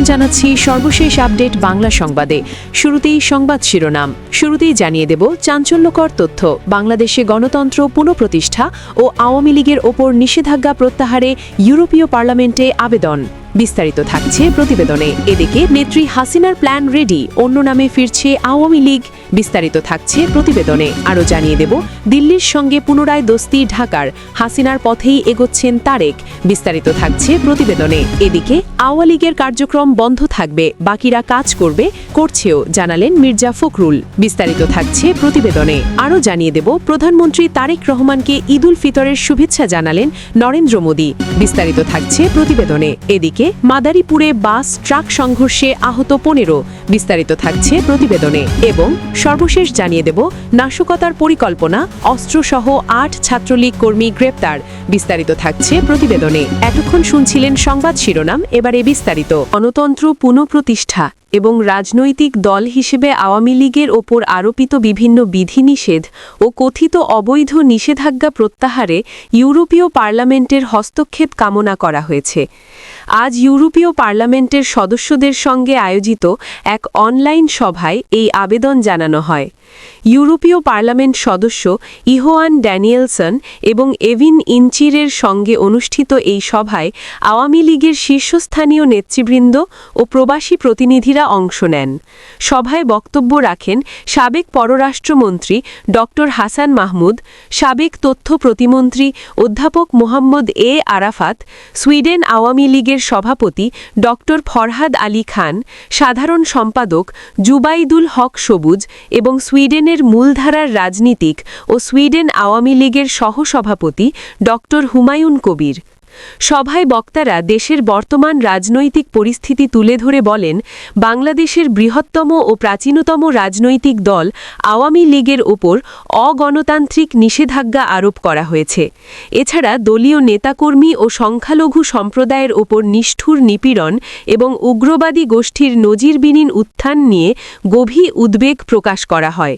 স্বাগতম জানাচ্ছি সর্বশেষ আপডেট বাংলা সংবাদে। শুরুতেই সংবাদ শিরোনাম। শুরুতেই জানিয়ে দেব চাঞ্চল্যকর তথ্য, বাংলাদেশে গণতন্ত্র পুনঃপ্রতিষ্ঠা ও আওয়ামী লীগের ওপর নিষেধাজ্ঞা প্রত্যাহারে ইউরোপীয় পার্লামেন্টে আবেদন। বিস্তারিত থাকছে প্রতিবেদনে। এদিকে নেত্রী হাসিনার প্ল্যান রেডি, অন্য নামে ফিরছে আওয়ামী লীগ। বিস্তারিত থাকছে প্রতিবেদনে। আরও জানিয়ে দেব দিল্লির সঙ্গে পুনরায় দোস্তি ঢাকার, হাসিনার পথেই এগোচ্ছেন তারেক। বিস্তারিত থাকছে প্রতিবেদনে। এদিকে আওয়ামী লীগের কার্যক্রম বন্ধ থাকবে, বাকিরা কাজ করবে, করছেও, জানালেন মির্জা ফখরুল। বিস্তারিত থাকছে প্রতিবেদনে। আরও জানিয়ে দেব প্রধানমন্ত্রী তারেক রহমানকে ঈদুল ফিতরের শুভেচ্ছা জানালেন নরেন্দ্র মোদী। বিস্তারিত থাকছে প্রতিবেদনে। এদিকে মাদারীপুরে বাস ট্রাক সংঘর্ষে আহত 15। বিস্তারিত থাকছে প্রতিবেদনে। এবং সর্বশেষ জানিয়ে দেব নাশকতার পরিকল্পনা, অস্ত্রসহ 8 ছাত্রলীগ কর্মী গ্রেপ্তার। বিস্তারিত থাকছে প্রতিবেদনে। এতক্ষণ শুনছিলেন সংবাদ শিরোনাম, এবারে বিস্তারিত। গণতন্ত্র পুনঃপ্রতিষ্ঠা এবং রাজনৈতিক দল হিসেবে আওয়ামী লীগের ওপর আরোপিত বিভিন্ন বিধিনিষেধ ও কথিত অবৈধ নিষেধাজ্ঞা প্রত্যাহারে ইউরোপীয় পার্লামেন্টের হস্তক্ষেপ কামনা করা হয়েছে। আজ ইউরোপীয় পার্লামেন্টের সদস্যদের সঙ্গে আয়োজিত এক অনলাইন সভায় এই আবেদন জানানো হয়। ইউরোপীয় পার্লামেন্ট সদস্য ইহোয়ান ড্যানিয়েলসন এবং এভিন ইনচিরের সঙ্গে অনুষ্ঠিত এই সভায় আওয়ামী লীগের শীর্ষস্থানীয় নেতৃবৃন্দ ও প্রবাসী প্রতিনিধিরা অংশ নেন। সভায় বক্তব্য রাখেন সাবেক পররাষ্ট্রমন্ত্রী ড হাসান মাহমুদ, সাবেক তথ্য প্রতিমন্ত্রী অধ্যাপক মোহাম্মদ এ আরাফাত, সুইডেন আওয়ামী লীগের সভাপতি ড ফরহাদ আলী খান, সাধারণ সম্পাদক জুবাইদুল হক সবুজ এবং সুইডেনের মূলধারার রাজনীতিক ও সুইডেন আওয়ামী লীগের সহসভাপতি ড হুমায়ুন কবির। সভায় বক্তারা দেশের বর্তমান রাজনৈতিক পরিস্থিতি তুলে ধরে বলেন, বাংলাদেশের বৃহত্তম ও প্রাচীনতম রাজনৈতিক দল আওয়ামী লীগের ওপর অগণতান্ত্রিক নিষেধাজ্ঞা আরোপ করা হয়েছে। এছাড়া দলীয় নেতাকর্মী ও সংখ্যালঘু সম্প্রদায়ের ওপর নিষ্ঠুর নিপীড়ন এবং উগ্রবাদী গোষ্ঠীর নজিরবিহীন উত্থান নিয়ে গভীর উদ্বেগ প্রকাশ করা হয়।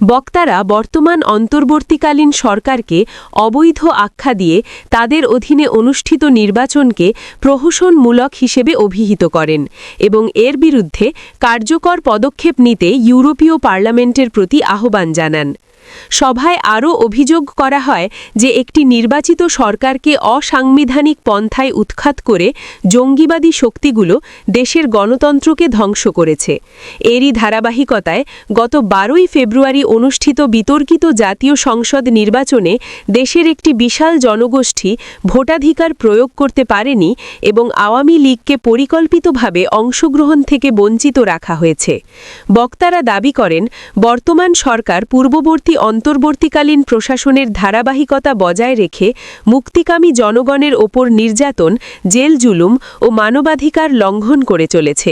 বক্তারা বর্তমান অন্তর্বর্তীকালীন সরকারকে অবৈধ আখ্যা দিয়ে তাদের অধীনে অনুষ্ঠিত নির্বাচনকে প্রহসনমূলক হিসেবে অভিহিত করেন এবং এর বিরুদ্ধে কার্যকর পদক্ষেপ নিতে ইউরোপীয় পার্লামেন্টের প্রতি আহ্বান জানান। সভায় আরও অভিযোগ করা হয় যে একটি নির্বাচিত সরকারকে অসাংবিধানিক পন্থায় উৎখাত করে জঙ্গিবাদী শক্তিগুলো দেশের গণতন্ত্রকে ধ্বংস করেছে। এরই ধারাবাহিকতায় গত 12ই ফেব্রুয়ারি অনুষ্ঠিত বিতর্কিত জাতীয় সংসদ নির্বাচনে দেশের একটি বিশাল জনগোষ্ঠী ভোটাধিকার প্রয়োগ করতে পারেনি এবং আওয়ামী লীগকে পরিকল্পিতভাবে অংশগ্রহণ থেকে বঞ্চিত রাখা হয়েছে। বক্তারা দাবি করেন, বর্তমান সরকার পূর্ববর্তী অন্তর্বর্তীকালীন প্রশাসনের ধারাবাহিকতা বজায় রেখে মুক্তিকামী জনগণের ওপর নির্যাতন, জেল জুলুম ও মানবাধিকার লঙ্ঘন করে চলেছে।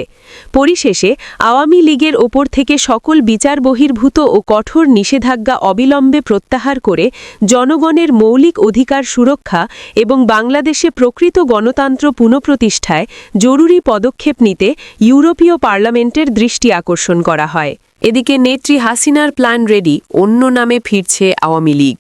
পরিশেষে আওয়ামী লীগের ওপর থেকে সকল বিচার বহির্ভূত ও কঠোর নিষেধাজ্ঞা অবিলম্বে প্রত্যাহার করে জনগণের মৌলিক অধিকার সুরক্ষা এবং বাংলাদেশে প্রকৃত গণতন্ত্র পুনঃপ্রতিষ্ঠায় জরুরি পদক্ষেপ নিতে ইউরোপীয় পার্লামেন্টের দৃষ্টি আকর্ষণ করা হয়। এদিকে নেত্রী হাসিনার প্ল্যান রেডি, অন্য নামে ফিরছে আওয়ামী লীগ।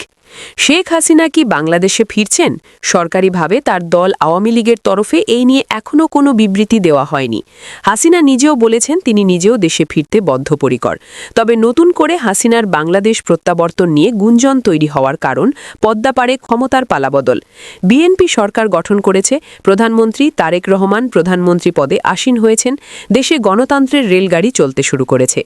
শেখ হাসিনা কি বাংলাদেশে ফিরছেন? সরকারিভাবে তার দল আওয়ামী লীগের তরফে এই নিয়ে এখনও কোনো বিবৃতি দেওয়া হয়নি। হাসিনা নিজেও বলেছেন তিনি নিজেও দেশে ফিরতে বদ্ধপরিকর। তবে নতুন করে হাসিনার বাংলাদেশ প্রত্যাবর্তন নিয়ে গুঞ্জন তৈরি হওয়ার কারণ পদ্মাপাড়ে ক্ষমতার পালাবদল। বিএনপি সরকার গঠন করেছে, প্রধানমন্ত্রী তারেক রহমান প্রধানমন্ত্রী পদে আসীন হয়েছেন, দেশে গণতন্ত্রের রেলগাড়ি চলতে শুরু করেছে।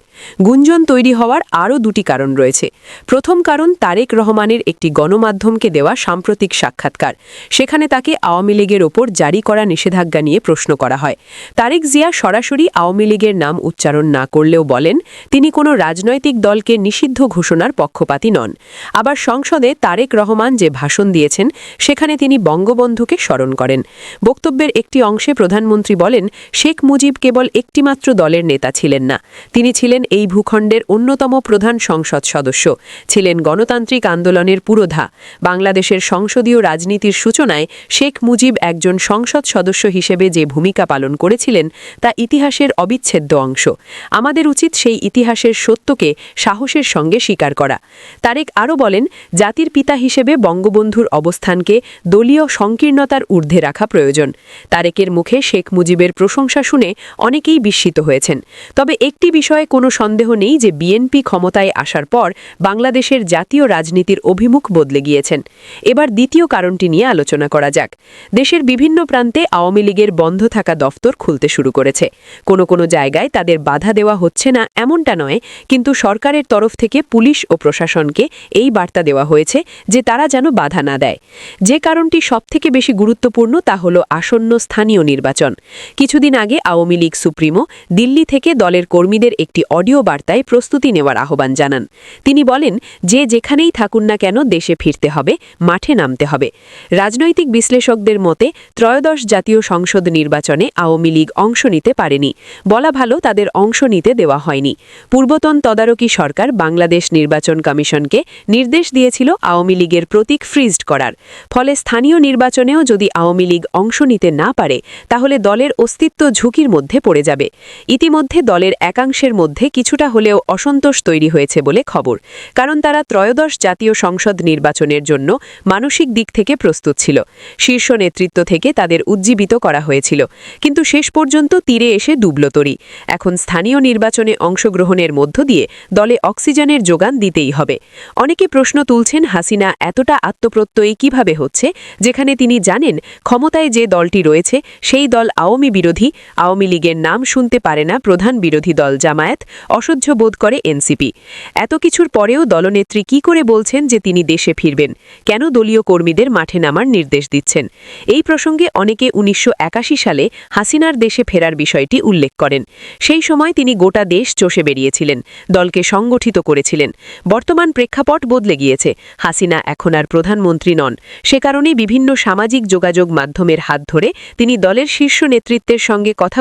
গুঞ্জন তৈরি হওয়ার আরও দুটি কারণ রয়েছে। প্রথম কারণ তারেক রহমানের একটি গণমাধ্যমকে দেওয়া সাম্প্রতিক সাক্ষাৎকার। সেখানে তাকে আওয়ামী লীগের ওপর জারি করা নিষেধাজ্ঞা নিয়ে প্রশ্ন করা হয়। তারেক জিয়া সরাসরি আওয়ামী লীগের নাম উচ্চারণ না করলেও বলেন তিনি কোনো রাজনৈতিক দলকে নিষিদ্ধ ঘোষণার পক্ষপাতী নন। আবার সংসদে তারেক রহমান যে ভাষণ দিয়েছেন সেখানে তিনি বঙ্গবন্ধুকে স্মরণ করেন। বক্তব্যের একটি অংশে প্রধানমন্ত্রী বলেন, শেখ মুজিব কেবল একটিমাত্র দলের নেতা ছিলেন না, তিনি ছিলেন এই ভূখণ্ডের অন্যতম প্রধান সংসদ সদস্য, ছিলেন গণতান্ত্রিক আন্দোলনের পুরোধা। বাংলাদেশের সংসদীয় রাজনীতির সূচনায় শেখ মুজিব একজন সংসদ সদস্য হিসেবে যে ভূমিকা পালন করেছিলেন তা ইতিহাসের অবিচ্ছেদ্য অংশ। আমাদের উচিত সেই ইতিহাসের সত্যকে সাহসের সঙ্গে স্বীকার করা। তারেক আরও বলেন, জাতির পিতা হিসেবে বঙ্গবন্ধুর অবস্থানকে দলীয় সংকীর্ণতার ঊর্ধ্বে রাখা প্রয়োজন। তারেকের মুখে শেখ মুজিবের প্রশংসা শুনে অনেকেই বিস্মিত হয়েছেন। তবে একটি বিষয়ে কোনো সন্দেহ নেই যে বিএনপি ক্ষমতায় আসার পর বাংলাদেশের জাতীয় রাজনীতির অভিমুখ বদলে গিয়েছেন। এবার দ্বিতীয় কারণটি নিয়ে আলোচনা করা যাক। দেশের বিভিন্ন প্রান্তে আওয়ামী লীগের বন্ধ থাকা দফতর খুলতে শুরু করেছে। কোনো কোনো জায়গায় তাদের বাধা দেওয়া হচ্ছে না এমনটা নয়, কিন্তু সরকারের তরফ থেকে পুলিশ ও প্রশাসনকে এই বার্তা দেওয়া হয়েছে যে তারা যেন বাধা না দেয়। যে কারণটি সবথেকে বেশি গুরুত্বপূর্ণ তা হল আসন্ন স্থানীয় নির্বাচন। কিছুদিন আগে আওয়ামী লীগ সুপ্রিমো দিল্লি থেকে দলের কর্মীদের একটি অডিও বার্তায় প্রস্তুতি নেওয়ার আহ্বান জানান। তিনি বলেন, যে যেখানেই থাকুন না কেন দেশে ফিরতে হবে, মাঠে নামতে হবে। রাজনৈতিক বিশ্লেষকদের মতে ত্রয়োদশ জাতীয় সংসদ নির্বাচনে আওয়ামী লীগ অংশ নিতে পারেনি। বলা ভালো, তাদের অংশ নিতে দেওয়া হয়নি। পূর্বতন তদারকি সরকার বাংলাদেশ নির্বাচন কমিশনকে নির্দেশ দিয়েছিল আওয়ামী লীগের প্রতীক ফ্রিজড করার। ফলে স্থানীয় নির্বাচনেও যদি আওয়ামী লীগ অংশ নিতে না পারে তাহলে দলের অস্তিত্ব ঝুঁকির মধ্যে পড়ে যাবে। ইতিমধ্যে দলের একাংশের মধ্যে কিছুটা হলেও অসন্তোষ তৈরি হয়েছে বলে খবর, কারণ তারা ত্রয়োদশ জাতীয় সংসদ নির্বাচনের জন্য মানসিক দিক থেকে প্রস্তুত ছিল। শীর্ষ নেতৃত্ব থেকে তাদের উজ্জীবিত করা হয়েছিল, কিন্তু শেষ পর্যন্ত তীরে এসে ডুবল তরী। এখন স্থানীয় নির্বাচনে অংশগ্রহণের মধ্য দিয়ে দলে অক্সিজেনের যোগান দিতেই হবে। অনেকে প্রশ্ন তুলছেন, হাসিনা এতটা আত্মপ্রত্যয়ী কিভাবে হচ্ছে, যেখানে তিনি জানেন ক্ষমতায় যে দলটি রয়েছে সেই দল আওয়ামী বিরোধী, আওয়ামী লীগের নাম শুনতে পারে না প্রধান বিরোধী দল জামায়াত, অসহ্য বোধ করে এনসিপি। এত কিছুর পরেও দলনেত্রী কি করে বলছেন যে তিনি দেশে ফিরবেন? কেন দলীয় কর্মীদের মাঠে নামার নির্দেশ দিচ্ছেন? এই প্রসঙ্গে অনেকে 1981 সালে হাসিনার দেশে ফেরার বিষয়টি উল্লেখ করেন। সেই সময় তিনি গোটা দেশ চষে বেরিয়েছিলেন, দলকে সংগঠিত করেছিলেন। বর্তমান প্রেক্ষাপট বদলে গিয়েছে। হাসিনা এখন আর প্রধানমন্ত্রী নন। সে কারণে বিভিন্ন সামাজিক যোগাযোগ মাধ্যমের হাত ধরে তিনি দলের শীর্ষ নেতৃত্বের সঙ্গে কথা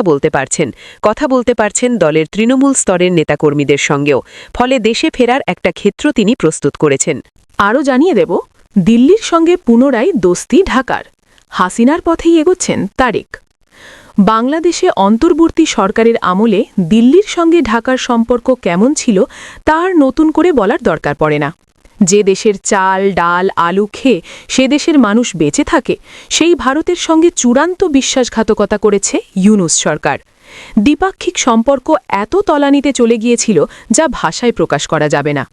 বলতে পারছেন দলের তৃণমূল স্তরের নেতাকর্মীদের সঙ্গেও। ফলে দেশে ফেরার একটা ক্ষেত্র তিনি প্রস্তুত করেছেন। আরও জানিয়ে দেব, দিল্লির সঙ্গে পুনরায় দোস্তি ঢাকার। হাসিনার পথেই এগোচ্ছেন তারেক। বাংলাদেশে অন্তর্বর্তী সরকারের আমলে দিল্লির সঙ্গে ঢাকার সম্পর্ক কেমন ছিল তা আর নতুন করে বলার দরকার পড়ে না। যে দেশের চাল, ডাল, আলু খেয়ে সে দেশের মানুষ বেঁচে থাকে, সেই ভারতের সঙ্গে চূড়ান্ত বিশ্বাসঘাতকতা করেছে ইউনূস সরকার। দ্বিপাক্ষিক সম্পর্ক এত তলানিতে চলে গিয়েছিল যা ভাষায় প্রকাশ করা যাবে না।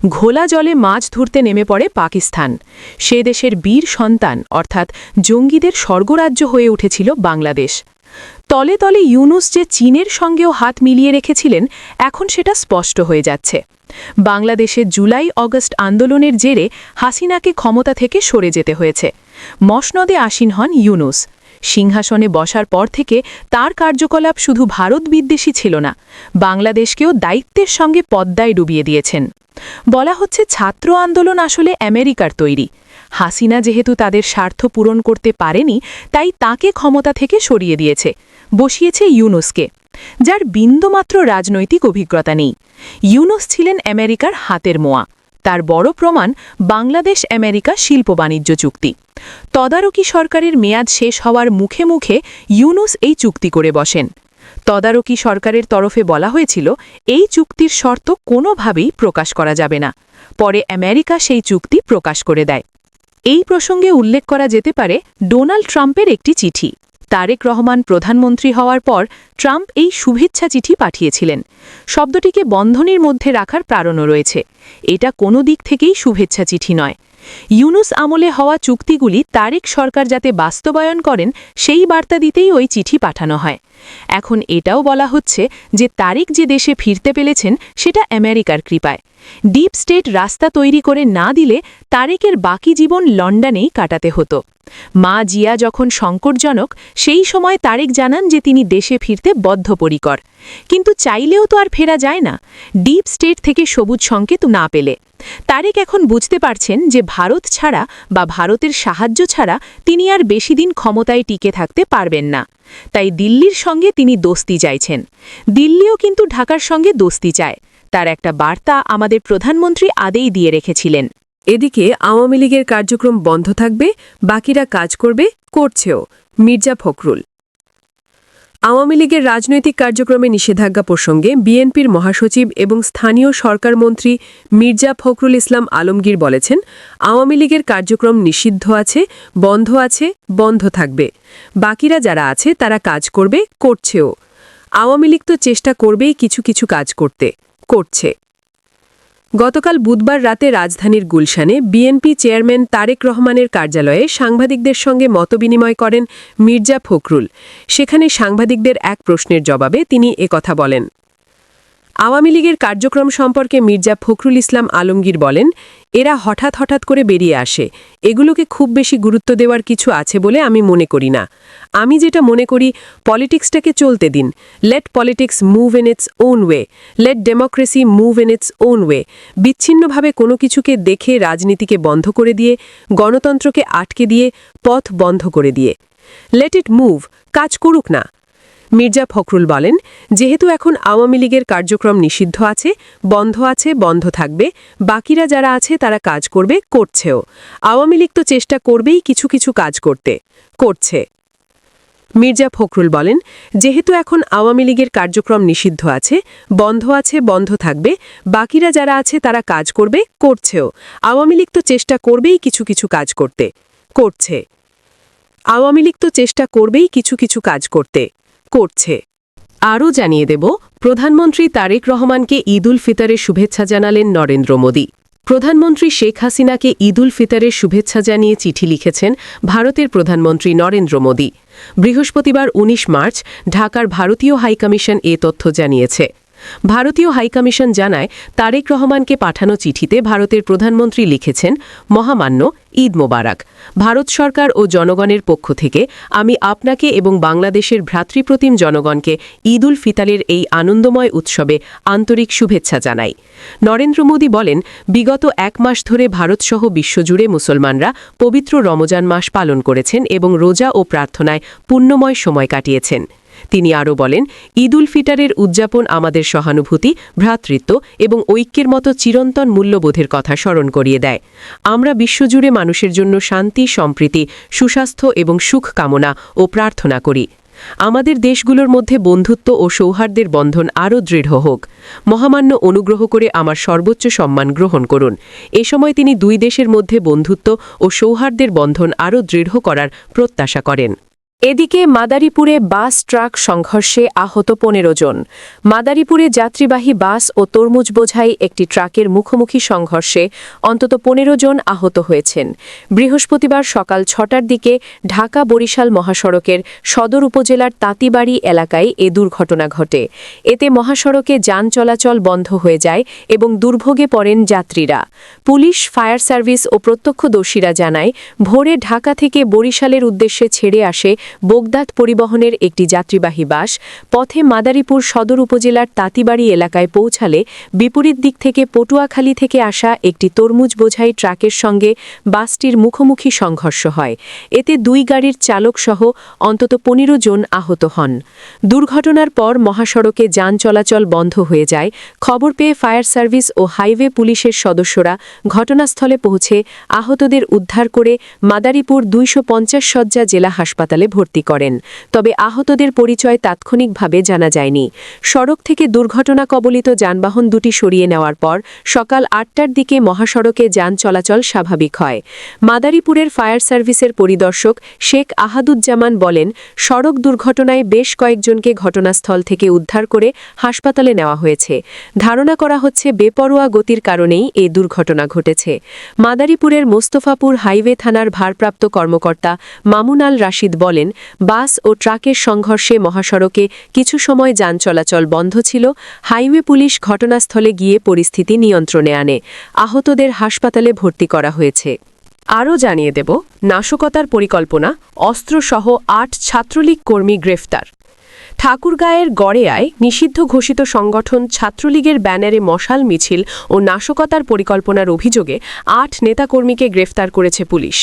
ঘোলা জলে মাছ ধরতে নেমে পড়ে পাকিস্তান। সে দেশের বীর সন্তান অর্থাৎ জঙ্গিদের স্বর্গরাজ্য হয়ে উঠেছিল বাংলাদেশ। তলে তলে ইউনূস যে চীনের সঙ্গেও হাত মিলিয়ে রেখেছিলেন, এখন সেটা স্পষ্ট হয়ে যাচ্ছে। বাংলাদেশে জুলাই-অগস্ট আন্দোলনের জেরে হাসিনাকে ক্ষমতা থেকে সরে যেতে হয়েছে। মসনদে আসীন হন ইউনূস। সিংহাসনে বসার পর থেকে তার কার্যকলাপ শুধু ভারত বিদ্বেষী ছিল না, বাংলাদেশকেও দায়িত্বের সঙ্গে পদ্মায় ডুবিয়ে দিয়েছেন। বলা হচ্ছে ছাত্র আন্দোলন আসলে আমেরিকার তৈরি। হাসিনা যেহেতু তাদের স্বার্থ পূরণ করতে পারেনি, তাই তাকে ক্ষমতা থেকে সরিয়ে দিয়েছে, বসিয়েছে ইউনূসকে, যার বিন্দুমাত্র রাজনৈতিক অভিজ্ঞতা নেই। ইউনূস ছিলেন আমেরিকার হাতের মোয়া। তার বড় প্রমাণ বাংলাদেশ আমেরিকা শিল্প বাণিজ্য চুক্তি। তদারকি সরকারের মেয়াদ শেষ হওয়ার মুখে মুখে ইউনূস এই চুক্তি করে বসেন। তদারকি সরকারের তরফে বলা হয়েছিল এই চুক্তির শর্ত কোনোভাবেই প্রকাশ করা যাবে না। পরে আমেরিকা সেই চুক্তি প্রকাশ করে দেয়। এই প্রসঙ্গে উল্লেখ করা যেতে পারে ডোনাল্ড ট্রাম্পের একটি চিঠি। তারেক রহমান প্রধানমন্ত্রী হওয়ার পর ট্রাম্প এই শুভেচ্ছা চিঠি পাঠিয়েছিলেন। শব্দটিকে বন্ধনীর মধ্যে রাখার কারণও রয়েছে। এটা কোনো দিক থেকেই শুভেচ্ছা চিঠি নয়। ইউনূস আমলে হওয়া চুক্তিগুলি তারেক সরকার যাতে বাস্তবায়ন করেন সেই বার্তা দিতেই ওই চিঠি পাঠানো হয়। এখন এটাও বলা হচ্ছে যে তারেক যে দেশে ফিরতে পেরেছেন সেটা আমেরিকার কৃপায়। ডিপ স্টেট রাস্তা তৈরি করে না দিলে তারেকের বাকি জীবন লন্ডনেই কাটাতে হতো। মা জিয়া যখন সংকটজনক, সেই সময় তারেক জানান যে তিনি দেশে ফিরতে বদ্ধপরিকর। কিন্তু চাইলেও তো আর ফেরা যায় না, ডিপ স্টেট থেকে সবুজ সংকেত না পেলে। তারেক এখন বুঝতে পারছেন যে ভারত ছাড়া বা ভারতের সাহায্য ছাড়া তিনি আর বেশি দিন ক্ষমতায় টিকে থাকতে পারবেন না। তাই দিল্লির সঙ্গে তিনি দোস্তি চাইছেন। দিল্লিও কিন্তু ঢাকার সঙ্গে দোস্তি চায়। তার একটা বার্তা আমাদের প্রধানমন্ত্রী আগেই দিয়ে রেখেছিলেন। এদিকে আওয়ামী লীগের কার্যক্রম বন্ধ থাকবে, বাকিরা কাজ করবে, করছেও মির্জা ফখরুল। আওয়ামী লীগের রাজনৈতিক কার্যক্রমে নিষেধাজ্ঞা প্রসঙ্গে বিএনপির মহাসচিব এবং স্থানীয় সরকারমন্ত্রী মির্জা ফখরুল ইসলাম আলমগীর বলেছেন, আওয়ামী লীগের কার্যক্রম নিষিদ্ধ আছে, বন্ধ থাকবে। বাকিরা যারা আছে তারা কাজ করবে, করছেও। আওয়ামী লীগ তো চেষ্টা করবেই কিছু কিছু কাজ করছে। গতকাল বুধবার রাতে রাজধানীর গুলশানে বিএনপি চেয়ারম্যান তারেক রহমানের কার্যালয়ে সাংবাদিকদের সঙ্গে মতবিনিময় করেন মির্জা ফখরুল। সেখানে সাংবাদিকদের এক প্রশ্নের জবাবে তিনি একথা বলেন। আওয়ামী লীগের কার্যক্রম সম্পর্কে মির্জা ফখরুল ইসলাম আলমগীর বলেন, এরা হঠাৎ করে বেরিয়ে আসে, এগুলোকে খুব বেশি গুরুত্ব দেওয়ার কিছু আছে বলে আমি মনে করি না। আমি যেটা মনে করি, পলিটিক্সটাকে চলতে দিন। Let politics move in its own way, let democracy move in its own way. বিচ্ছিন্নভাবে কোনো কিছুকে দেখে রাজনীতিকে বন্ধ করে দিয়ে, গণতন্ত্রকে আটকে দিয়ে, পথ বন্ধ করে দিয়ে লেট ইট মুভ, কাজ করুক না। মির্জা ফখরুল বলেন, যেহেতু এখন আওয়ামী লীগের কার্যক্রম নিষিদ্ধ আছে, বন্ধ থাকবে, বাকিরা যারা আছে তারা কাজ করবে, করছেও। আওয়ামী লীগ তো চেষ্টা করবেই কিছু কিছু কাজ করছে। মির্জা ফখরুল বলেন, যেহেতু এখন আওয়ামী লীগের কার্যক্রম নিষিদ্ধ আছে, বন্ধ থাকবে, বাকিরা যারা আছে তারা কাজ করবে, করছেও। আওয়ামী লীগ তো চেষ্টা করবেই কিছু কিছু কাজ করছে। আওয়ামী লীগ তো চেষ্টা করবেই কিছু কিছু কাজ করছে। আরও জানিয়ে দেব, প্রধানমন্ত্রী তারেক রহমানকে ঈদ উল ফিতরের শুভেচ্ছা জানালেন নরেন্দ্র মোদী। প্রধানমন্ত্রী শেখ হাসিনাকে ঈদ উল ফিতরের শুভেচ্ছা জানিয়ে চিঠি লিখেছেন ভারতের প্রধানমন্ত্রী নরেন্দ্র মোদী। বৃহস্পতিবার ১৯ মার্চ ঢাকার ভারতীয় হাইকমিশন এ তথ্য জানিয়েছে। ভারতীয় হাইকমিশন জানায়, তারেক রহমানকে পাঠানো চিঠিতে ভারতের প্রধানমন্ত্রী লিখেছেন, মহামান্য ঈদ মোবারক। ভারত সরকার ও জনগণের পক্ষ থেকে আমি আপনাকে এবং বাংলাদেশের ভ্রাতৃপ্রতিম জনগণকে ঈদ উল ফিতরের এই আনন্দময় উৎসবে আন্তরিক শুভেচ্ছা জানাই। নরেন্দ্র মোদী বলেন, বিগত এক মাস ধরে ভারতসহ বিশ্বজুড়ে মুসলমানরা পবিত্র রমজান মাস পালন করেছেন এবং রোজা ও প্রার্থনায় পুণ্যময় সময় কাটিয়েছেন। তিনি আরও বলেন, ঈদ উল ফিতরের উদযাপন আমাদের সহানুভূতি, ভ্রাতৃত্ব এবং ঐক্যের মতো চিরন্তন মূল্যবোধের কথা স্মরণ করিয়ে দেয়। আমরা বিশ্বজুড়ে মানুষের জন্য শান্তি, সম্প্রীতি, সুস্বাস্থ্য এবং সুখ কামনা ও প্রার্থনা করি। আমাদের দেশগুলোর মধ্যে বন্ধুত্ব ও সৌহার্দ্যের বন্ধন আরও দৃঢ় হোক। মহামান্য অনুগ্রহ করে আমার সর্বোচ্চ সম্মান গ্রহণ করুন। এ সময় তিনি দুই দেশের মধ্যে বন্ধুত্ব ও সৌহার্দ্যের বন্ধন আরও দৃঢ় করার প্রত্যাশা করেন। এদিকে মাদারীপুরে বাস ট্রাক সংঘর্ষে আহত ১৫ জন। মাদারীপুরে যাত্রীবাহী বাস ও তরমুজ বোঝাই একটি ট্রাকের মুখোমুখি সংঘর্ষে অন্তত ১৫ জন আহত হয়েছেন। বৃহস্পতিবার সকাল ৬টার দিকে ঢাকা বরিশাল মহাসড়কের সদর উপজেলার তাঁতিবাড়ি এলাকায় এ দুর্ঘটনা ঘটে। এতে মহাসড়কে যান চলাচল বন্ধ হয়ে যায় এবং দুর্ভোগে পড়েন যাত্রীরা। পুলিশ, ফায়ার সার্ভিস ও প্রত্যক্ষদর্শীরা জানায়, ভোরে ঢাকা থেকে বরিশালের উদ্দেশ্যে ছেড়ে আসে বোগদাত পরিবহনের একটি যাত্রীবাহী বাস পথে মাদারীপুর সদর উপজেলার তাঁতিবাড়ি এলাকায় পৌঁছালে বিপরীত দিক থেকে পটুয়াখালী থেকে আসা একটি তরমুজ বোঝাই ট্রাকের সঙ্গে বাসটির মুখোমুখি সংঘর্ষ হয়। এতে দুই গাড়ির চালকসহ অন্তত ১৫ জন আহত হন। দুর্ঘটনার পর মহাসড়কে যান চলাচল বন্ধ হয়ে যায়। খবর পেয়ে ফায়ার সার্ভিস ও হাইওয়ে পুলিশের সদস্যরা ঘটনাস্থলে পৌঁছে আহতদের উদ্ধার করে মাদারীপুর ২৫০ শয্যা জেলা হাসপাতালে ভর্তি করেন। তবে আহতদের পরিচয় তাৎক্ষণিকভাবে জানা যায়নি। সড়ক থেকে দুর্ঘটনা কবলিত যানবাহন দুটি সরিয়ে নেওয়ার পর সকাল ৮টার দিকে মহাসড়কে যান চলাচল স্বাভাবিক হয়। মাদারীপুরের ফায়ার সার্ভিসের পরিদর্শক শেখ আহাদুজ্জামান বলেন, সড়ক দুর্ঘটনায় বেশ কয়েকজনকে ঘটনাস্থল থেকে উদ্ধার করে হাসপাতালে নেওয়া হয়েছে। ধারণা করা হচ্ছে বেপরোয়া গতির কারণেই এই দুর্ঘটনা ঘটেছে। মাদারীপুরের মোস্তফাপুর হাইওয়ে থানার ভারপ্রাপ্ত কর্মকর্তা মামুন আল রাশিদ বলেন, বাস ও ট্রাকের সংঘর্ষে মহাসড়কে কিছু সময় যান চলাচল বন্ধ ছিল। হাইওয়ে পুলিশ ঘটনাস্থলে গিয়ে পরিস্থিতি নিয়ন্ত্রণে আনে। আহতদের হাসপাতালে ভর্তি করা হয়েছে। আরও জানিয়ে দেব, নাশকতার পরিকল্পনা, অস্ত্রসহ ৮ ছাত্রলীগ কর্মী গ্রেফতার। ঠাকুরগাঁয়ের গড়েয়ায় নিষিদ্ধ ঘোষিত সংগঠন ছাত্রলীগের ব্যানারে মশাল মিছিল ও নাশকতার পরিকল্পনার অভিযোগে ৮ নেতাকর্মীকে গ্রেফতার করেছে পুলিশ।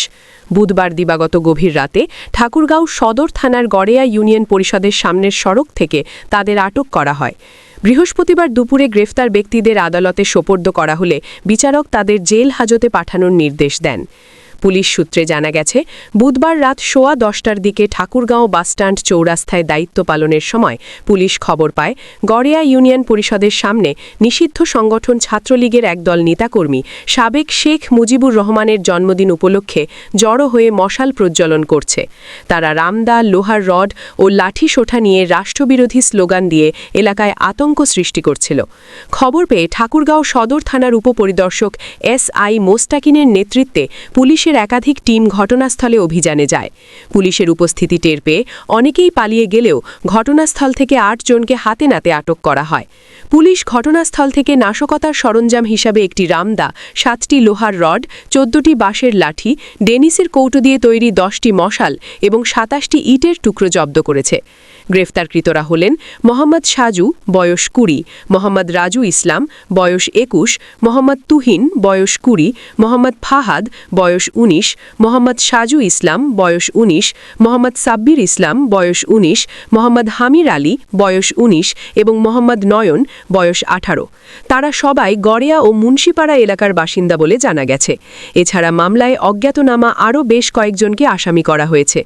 বুধবার দিবাগত গভীর রাতে ঠাকুরগাঁও সদর থানার গড়েয়া ইউনিয়ন পরিষদের সামনের সড়ক থেকে তাদের আটক করা হয়। বৃহস্পতিবার দুপুরে গ্রেফতার ব্যক্তিদের আদালতে সোপর্দ করা হলে বিচারক তাদের জেল হাজতে পাঠানোর নির্দেশ দেন। পুলিশ সূত্রে জানা গেছে, বুধবার রাত 10:15টার দিকে ঠাকুরগাঁও বাসস্ট্যান্ড চৌরাস্তায় দায়িত্ব পালনের সময় পুলিশ খবর পায় গড়েয়া ইউনিয়ন পরিষদের সামনে নিষিদ্ধ সংগঠন ছাত্রলীগের একদল নেতাকর্মী সাবেক শেখ মুজিবুর রহমানের জন্মদিন উপলক্ষে জড়ো হয়ে মশাল প্রজ্বলন করছে। তারা রামদা, লোহার রড ও লাঠি সোঁঠা নিয়ে রাষ্ট্রবিরোধী স্লোগান দিয়ে এলাকায় আতঙ্ক সৃষ্টি করছিল। খবর পেয়ে ঠাকুরগাঁও সদর থানার উপপরিদর্শক SI মোস্তাকিনের নেতৃত্বে পুলিশের একাধিক টিম ঘটনাস্থলে অভিযানে যায়। পুলিশের উপস্থিতি টের পেয়ে অনেকেই পালিয়ে গেলেও ঘটনাস্থল থেকে ৮ জনকে হাতে নাতে আটক করা হয়। পুলিশ ঘটনাস্থল থেকে নাশকতার সরঞ্জাম হিসাবে একটি রামদা, 7টি লোহার রড, 14টি বাঁশের লাঠি, ডেনিসের কৌটো দিয়ে তৈরি 10টি মশাল এবং 27টি ইটের টুকরো জব্দ করেছে। গ্রেফতারকৃতরা হলেন মোহাম্মদ সাজু, বয়স 20, মোহাম্মদ রাজু ইসলাম, বয়স 21, মোহাম্মদ তুহিন, বয়স 20, মোহাম্মদ ফাহাদ, বয়স 19, মোহাম্মদ সাজু ইসলাম, বয়স 19, মোহাম্মদ সাব্বির ইসলাম, বয়স 19, মোহাম্মদ হামির আলী, বয়স 19 এবং মোহাম্মদ নয়ন, বয়স 18। তারা সবাই গড়েয়া ও মুন্সিপাড়া এলাকার বাসিন্দা বলে জানা গেছে। এছাড়া মামলায় অজ্ঞাতনামা আরও বেশ কয়েকজনকে আসামি করা হয়েছে।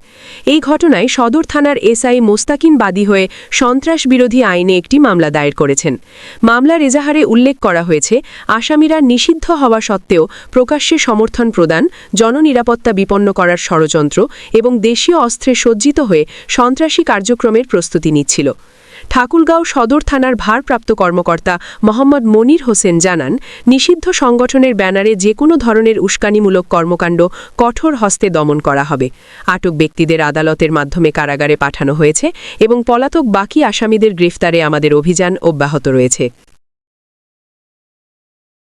এই ঘটনায় সদর থানার SI মোস্তাকিন বাদী হয়ে সন্ত্রাস বিরোধী আইনে একটি মামলা দায়ের করেছেন। মামলার এজাহারে উল্লেখ করা হয়েছে, আসামিরা নিষিদ্ধ হওয়া সত্ত্বেও প্রকাশ্যে সমর্থন প্রদান, জননিরাপত্তা বিপন্ন করার ষড়যন্ত্র এবং দেশীয় অস্ত্রে সজ্জিত হয়ে সন্ত্রাসী কার্যক্রমের প্রস্তুতি নিচ্ছিল। ঠাকুরগাঁও সদর থানার ভারপ্রাপ্ত কর্মকর্তা মোহাম্মদ মনির হোসেন জানান, নিষিদ্ধ সংগঠনের ব্যানারে যে কোনো ধরনের উস্কানিমূলক কর্মকাণ্ড কঠোর হস্তে দমন করা হবে। আটক ব্যক্তিদের আদালতের মাধ্যমে কারাগারে পাঠানো হয়েছে এবং পলাতক বাকি আসামিদের গ্রেফতারে আমাদের অভিযান অব্যাহত রয়েছে।